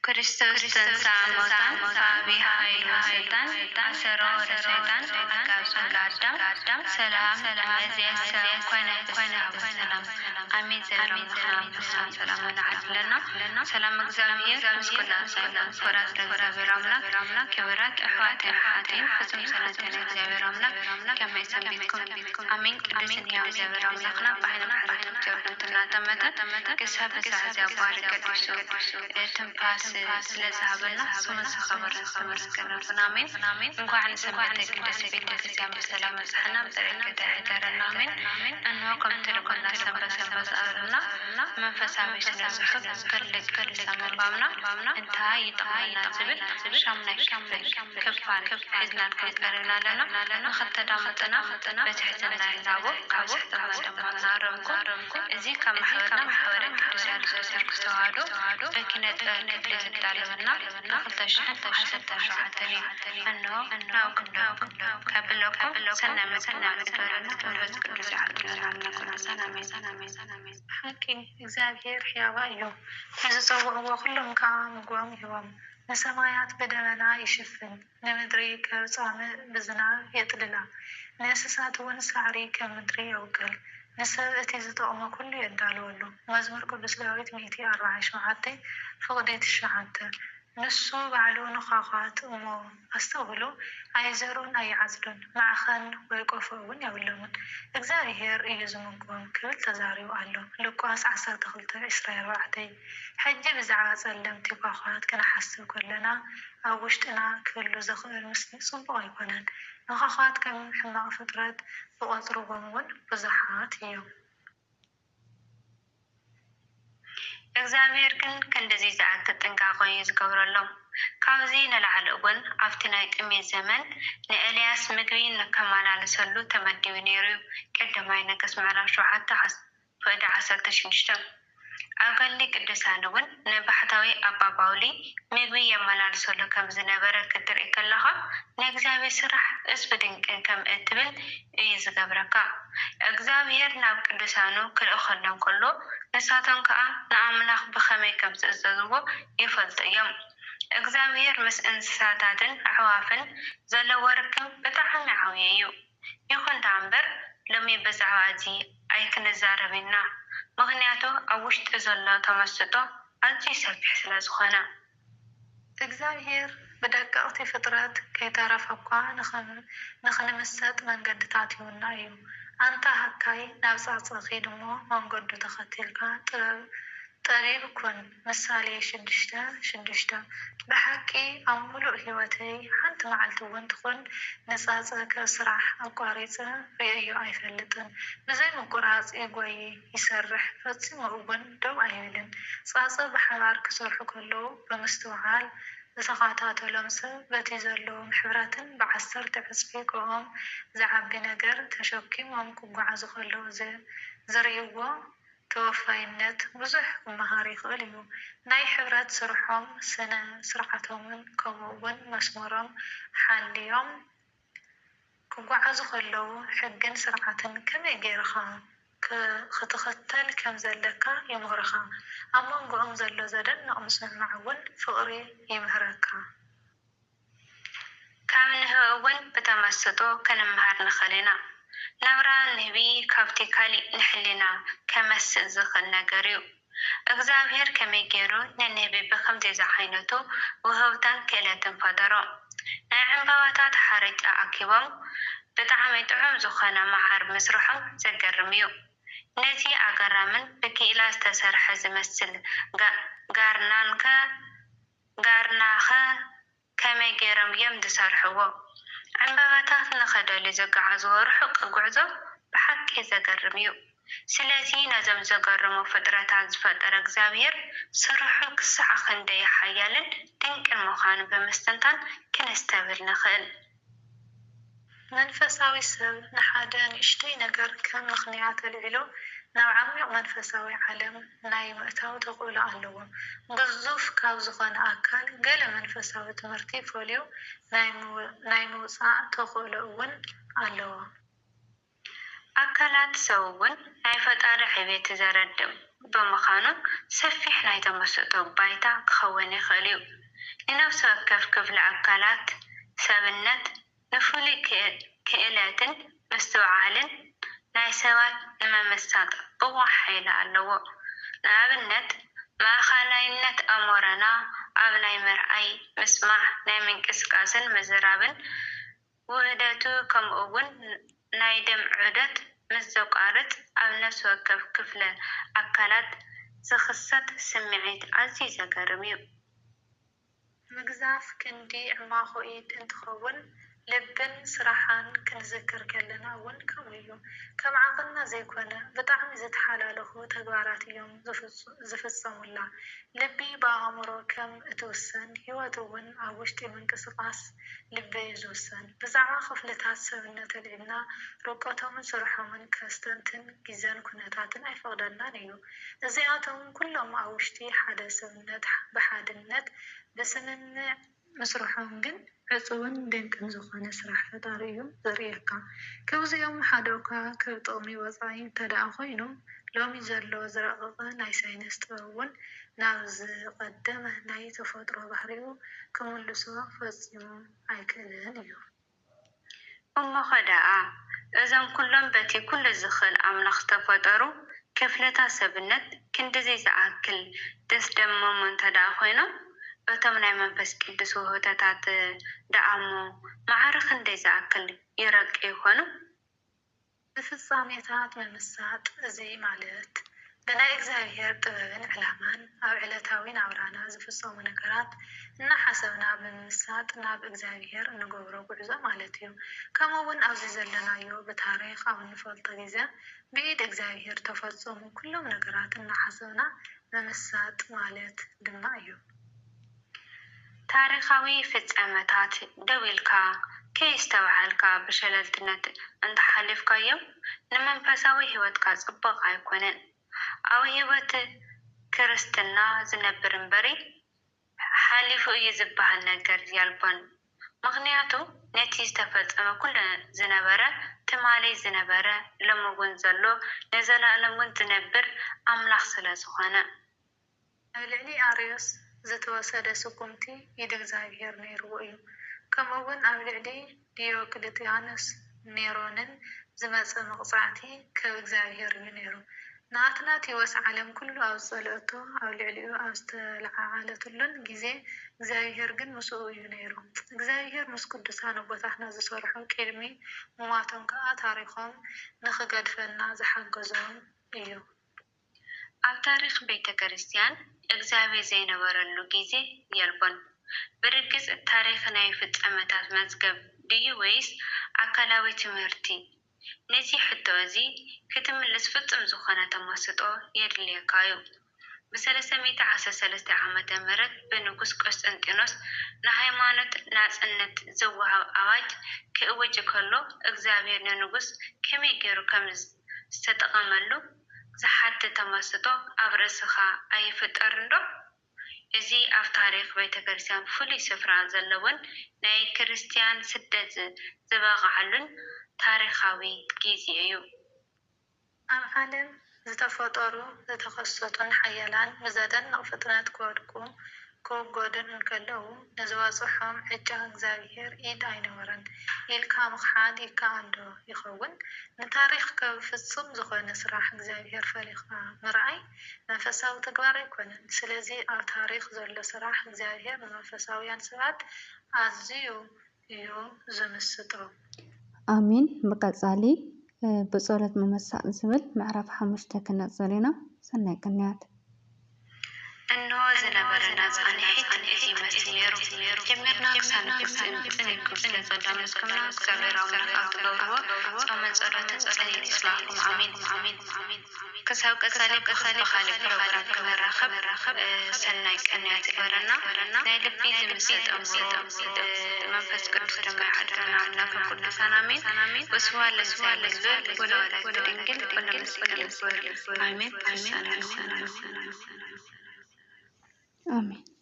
ክርስቶስ ተንሥአ እሙታን በዐቢይ ኃይል ወሥልጣን አሰሮ ለሰይጣን አጋዞ ለአዳም ሰላም እምይእዜሰ ኮነ ፍስሐ ወሰላም አሜን። ዘበረከት ፍስሐ ሰላም ወለዓለና ሰላም እግዚአብሔር ምስኩላን ወራት ለእግዚአብሔር አምላክ ክብራት እሕዋት የሓቲን ፍጹም ሰላምታ እግዚአብሔር አምላክ ከመይ ሰንብትኩም አሜን። ቅዱስን ሕያው እግዚአብሔር አምላክና በዓይነ ምሕረቱ ቸርነቱና ተመተ ክሳብ በሰዓት ያባር ቅዱስ ትንፋስ ስለዛበና ስሙን ሰኸበረን ተመስገነን አሜን። እንኳን ሰንበተ ቅዱስ ቤተክርስቲያን በሰላም መጽሐና በረከተ ይደረን አሜን። እነሆ ከምትልኩና ሰንበሰበሰብና መንፈሳዊ ስለጽሑፍ ክልክ ሰመባምና እንታ ይጠማና ዝብል ሻምናይ ክፋል ሒዝናን ከቀርናለና ንኽተዳመጥና በትሕትና ይላቦ ካብ ዝተመደማና ረምኩ እዚ ካብ ማሕበረ ቅዱሳን ኦርቶዶክስ ተዋህዶ በኪነ ጥበብ ክፍሊ ዝዳለወና ብ2017 እነሆ ናውክም ከብለኩም ሰናይ መጽናዕትበረና መንፈስ ቅዱስ ይሓድረና ምናኩናሳን አሜን። ሓቂ እግዚአብሔር ሕያው እዩ። ንዝፀውዕዎ ኩሎም ከዓ ምግቦም ይህቦም። ንሰማያት በደመና ይሽፍን፣ ንምድሪ ከም ጻምእ ብዝናብ የጥልላ፣ ንእንስሳት እውን ሳዕሪ ከም ምድሪ የውቅል፣ ንሰብ እቲ ዝጠቕሞ ኩሉ የዳልወሉ። መዝሙር ቅዱስ ዳዊት 147 ፍቕዲ 9 ንሱ ባዕሉ ንዃዃት እሞ ኣስተውህሉ ኣይዘሩን ኣይዓጽዱን ማዕኸን ወይ ቆፎ እውን የብሎምን እግዚአብሔር እዩ ዝምግቦም ክብል ተዛሪቡ ኣሎ። ሉቃስ 12:24 ሕጂ ብዛዕባ ጸለምቲ ኳኳት ክንሓስብ ከለና ኣብ ውሽጥና ክህሉ ዝኽእል ምስሊ ጽቡቕ ኣይኮነን። ንኳኳት ከም ሕማቕ ፍጥረት ብቆፅሮም እውን ብዙሓት እዮም። እግዚአብሔር ግን ከእንደዚህ ዝኣክል ጥንቃቄ እዩ ዝገብረሎም። ካብዚ ንላዕሊ እውን ኣብቲ ናይ ጥሜት ዘመን ንኤልያስ ምግቢ ንከመላለሰሉ ተመዲቡ ነይሩ እዩ። ቀዳማይ ነገሥት ምዕራፍ 7:16 ኣብ ገድሊ ቅዱሳን እውን ንባሕታዊ ኣባ ጳውሊ ምግቢ የመላልሰሉ ከም ዝነበረ ክትርኢ ከለኻ ንእግዚአብሔር ስራሕ እስ ብድንቅን ከም እትብል እዩ ዝገብረካ። እግዚአብሔር ናብ ቅዱሳኑ ክልእኸሎም ከሎ ንሳቶም ከዓ ንኣምላኽ ብኸመይ ከም ዝእዘዝዎ ይፈልጡ እዮም። እግዚአብሔር ምስ እንስሳታትን ኣዕዋፍን ዘለዎ ርክብ ብጣዕሚ ዓብዪ እዩ። ይኹን እምበር ሎሚ ብዛዕባ እዚ ኣይክንዛረብ ኢና። ምክንያቱ ኣብ ውሽጢ ዘሎ ተመስጦ ኣዝዩ ሰፊሕ ስለ ዝኾነ እግዚአብሔር ብደቀቕቲ ፍጥረት ከይተረፈ እኳ ንኽንምሰጥ መንገድታት ይሁና እዩ። ኣንታ ሃካይ ናብ ጻጽኺ ድሞ መንገዱ ተኸቲልካ ጠቢብ ኩን። ምሳሌ 6:6 ብሓቂ ኣብ ሙሉእ ህይወተይ ሓንቲ መዓልቲ እውን ትኹን ንጻጽ ከስራሕ ኣቋሪፀ ርእዮ ኣይፈልጥን። ብዘይ ምቁራፅ ይጎይ ይሰርሕ ፈፂሙ እውን ደው ኣይብልን። ጻጽ ብሓባር ክሰርሑ ከለዉ ብምስትውዓል ዝተኸታተሎም ሰብ በቲ ዘለዎም ሕብረትን ብ10 ዕፅፊ ከኦም ዝዓቢ ነገር ተሸኪሞም ክጓዓዙ ከለዉ ዝርእይዎ ተወፋይነት ብዙሕ ክመሃር ይኽእል እዩ። ናይ ሕብረት ስርሖም ስነ ስርዓቶምን ከምኡውን መስመሮም ሓልዮም ክጓዓዙ ከለዉ ሕግን ስርዓትን ከመይ ገይርኻ ክትኽተል ከም ዘለካ ይምህርኻ። ኣብ መንጎኦም ዘሎ ዘደንቕ ምስምማዕ እውን ፍቕሪ ይምህረካ። ካብ ንህቢ እውን ብተመስጦ ክንምሃር ንኽእል ኢና። ናብራ ንህቢ ካብቲ ካሊእ ንሕሊና ከመስጥ ዝኽእል ነገር እዩ። እግዚአብሔር ከመይ ገይሩ ንንህቢ ብከምዚ ዓይነቱ ውህብታን ክእለትን ፈጠሮ። ናይ ዕምባባታት ሓርጫ ኣኪቦም ብጣዕሚ ጥዑም ዝኾነ መዓር ምስርሖም ዘገርም እዩ። ነዚ ኣገራምን ብክኢላ ዝተሰርሐ ዝመስል ጋርናኸ ከመይ ገይሮም እዮም ዝሰርሕዎ? ዕምባባታት ንኸደልዩ ዘጓዓዝዎ ርሑቕ ጉዕዞ ብሓቂ ዘገርም እዩ። ስለዚ ነዞም ዘገርሙ ፍጥረታት ዝፈጠረ እግዚአብሔር ስርሑ ክሳዕ ክንደይ ሓያልን ድንቅን ምዃኑ ብምስትንታን ክንስተብል ንኽእል። መንፈሳዊ ሰብ ንሓደ ንእሽተይ ነገር ከም ምኽንያት ኣልዒሉ ናብ ዓሚቕ መንፈሳዊ ዓለም ናይ ምእታው ተኽእሎ ኣለዎ። ግዙፍ ካብ ዝኾነ ኣካል ገለ መንፈሳዊ ትምህርቲ ፈልዩ ናይ ምውፃእ ተኽእሎ እውን ኣለዎ። ኣካላት ሰብ እውን ናይ ፈጣሪ ዕቤት ዘረድም ብምዃኑ ሰፊሕ ናይ ተመስጦ ባይታ ክኸውን ይኽእል እዩ። ንነፍሲ ወከፍ ክፍሊ ኣካላት ሰብነት ንፍሉይ ክእለትን ምስትውዓልን ናይ ሰባት ንመመሳጥ ብዋሕ ሓይሊ ኣለዎ። ንኣብነት ማእኸላይነት ኣእምሮና ኣብ ናይ ምርኣይ፣ ምስማዕ፣ ናይ ምንቅስቃስን ምዝራብን ውህደቱ ከምኡ እውን ናይ ደም ዑደት ምስ ዘቋርጥ ኣብ ነፍሲ ወከፍ ክፍለ ኣካላት ዝኽሰት ስምዒት ኣዝዩ ዘገርም እዩ። ምግዛፍ ክንዲ ዕማኹ ኢድ እንትኸውን ልብን ስራሓን ክንዝክር ከለና እውን ከምኡ እዩ። ከም ዓቕልና ዘይኮነ ብጣዕሚ ዝተሓላለኹ ተግባራት እዮም ዝፍፀሙላ። ልቢ ብኣእምሮ ከም እትውሰን ሂወት እውን ኣብ ውሽጢ ምንቅስቓስ ልቢ እዩ ዝውሰን። ብዛዕባ ክፍልታት ሰብነት ኣልዒልና ርቀቶምን ስርሖምን ከስተንትን ግዘን ኩነታትን ኣይፈቕደልናን እዩ። እዚኣቶም ኩሎም ኣብ ውሽጢ ሓደ ሰብነት ብሓድነት ብስምምዕ ምስርሖም ግን ዕፁብን ድንቅን ዝኾነ ስራሕ ፈጣሪ እዩ ዘርእየካ። ካብዚኦም ሓደ እኳ ካብ ጥቕሚ ወፃኢ እንተደኣ ኮይኑ ሎሚ ዘሎ ዝረቐቐ ናይ ሳይንስ ጥበብ እውን ናብ ዝቐደመ ናይ ተፈጥሮ ባህሪኡ ክምልሶ ፈፂሙ ኣይክእልን እዩ። እሞ ኸደኣ እዞም ኩሎም በቲ ኩሉ ዝኽእል ኣምላኽ ዝተፈጠሩ ክፍልታት ሰብነት ክንዲዘይ ዝኣክል ደስ ደሞም እንተደኣ ኮይኖም እቶም ናይ መንፈስ ቅዱስ ውህብቶታት ደኣሞ ማዕረ ክንደይ ዝኣክል ይረቂ ይኾኑ? ብፍጻሜታት ምምሳጥ እዚ ማለት ብናይ እግዚኣብሔር ጥበብን ዕላማን ኣብ ዕለታዊ ናብራና ዝፍፀሙ ነገራት እናሓሰብና ብምምሳጥ ናብ እግዚኣብሔር እንገብሮ ጉዕዞ ማለት እዩ። ከምኡ እውን ኣብዚ ዘለናዮ ብታሪክ ኣብ እንፈልጦ ግዜ ብኢድ እግዚኣብሔር ተፈፀሙ ኩሎም ነገራት እናሓሰብና ምምሳጥ ማለት ድማ እዩ። ታሪኻዊ ፍጻመታት ደው ኢልካ ከይስተውዓልካ ብሸለልትነት እንተሓሊፍካዮም ንመንፈሳዊ ሂወትካ ፅቡቅ ኣይኮነን። ኣብ ሂወት ክርስትና ዝነብር እምበሪ ሓሊፉ እዩ ዝበሃል ነገር ያልቦን። ምክንያቱ ነቲ ዝተፈፀመ ኩሉ ዝነበረ ትማሊ ዝነበረ ሎሚ እውን ዘሎ ንዘላለም እውን ዝነብር ኣምላኽ ስለ ዝኾነ ኣብ ልዕሊ ኣርዮስ ዝተወሰደ ስኩምቲ ኢድ እግዚኣብሔር ነይርዎ እዩ። ከምኡ እውን ኣብ ልዕሊ ዲዮቅልጥያኖስ ኔሮንን ዝመፀ መቕፃዕቲ ካብ እግዚኣብሔር እዩ ነይሩ። ንኣትናቴዎስ ዓለም ኩሉ ኣብ ዝፀልአቶ ኣብ ልዕሊኡ ኣብ ዝተለዓዓለትሉን ግዜ እግዚኣብሔር ግን ምስኡ እዩ ነይሩ። እግዚኣብሔር ምስ ቅዱሳን ኣቦታትና ዝሰርሑ ቅድሚ ምሟቶም ከዓ ታሪኾም ንክገድፈና ዝሓገዞም እዩ። ኣብ ታሪክ ቤተ ክርስቲያን እግዚአብሔር ዘይነበረሉ ግዜ የልቦን። ብርግጽ ታሪክ ናይ ፍጻመታት መዝገብ ድዩ ወይስ ኣካላዊ ትምህርቲ? ነዚ ሕቶ እዚ ክትምልስ ፍጹም ዝኾነ ተመስጦ የድልየካ እዩ። ብ313 ዓመተ ምህረት ብንጉስ ቆስጠንጢኖስ ንሃይማኖት ናጽነት ዝወሃብ ኣዋጅ ክእውጅ ከሎ እግዚአብሔር ንንጉስ ከመይ ገይሩ ከም ዝተጠቐመሉ ዝሓትት ተመስጦ ኣብ ርእስኻ ኣይፍጠርን ዶ? እዚ ኣብ ታሪክ ቤተ ክርስቲያን ፍሉይ ስፍራ ዘለዎን ናይ ክርስቲያን ስደት ዝበቕዓሉን ታሪኻዊ ግዜ እዩ። ኣብ ዓለም ዝተፈጠሩ ዝተኸሰቱን ሓያላን ብዘደንቕ ፍጥነት ክወገዱን እንከለዉ ንዝበፅሖም ዕጫ እግዚኣብሔር ኢድ ኣይነበረን ኢልካ ምክሓድ ይከኣል ዶ ይኸውን? ንታሪክ ካብ ፍጹም ዝኾነ ስራሕ እግዚኣብሔር ፈሊኻ ምርኣይ መንፈሳዊ ተግባር ኣይኮነን። ስለዚ ኣብ ታሪክ ዘሎ ስራሕ እግዚኣብሔር ንመንፈሳውያን ሰባት ኣዝዩ እዩ ዝምስጦ። ኣሚን። ብቀጻሊ ብጸሎት ምመሳጥ ዝብል ምዕራፍ 5 ክነጽር ኢና። ሰናይ ቅንያት እንሆ ዝነበረና ጻኒሒት እዚ መስል ነይሩ ጀሚርና ክሳብ ንፍጽም ጥንክር ስለዘዳመስከምና እግዚአብሔር ኣምላኽ ትገብርዎ ጾምን ጸሎትን ጸኒት ይስማዕኩም። ኣሚን። ክሳብ ቀጻሊ ብኻሊእ ፕሮግራም ክመራኸብ ሰናይ ቅንያት ይበረና። ናይ ልቢ ዝምስጥ ኣእምሮ መንፈስ ቅዱስ ደማ ይዓድረና። ኣምላኽ ቅዱሳን ኣሚን። ወስብሐት ለእግዚአብሔር ወለወላዲቱ ድንግል ወለመስቀሉ ክቡር። ኣሚን። አሜን።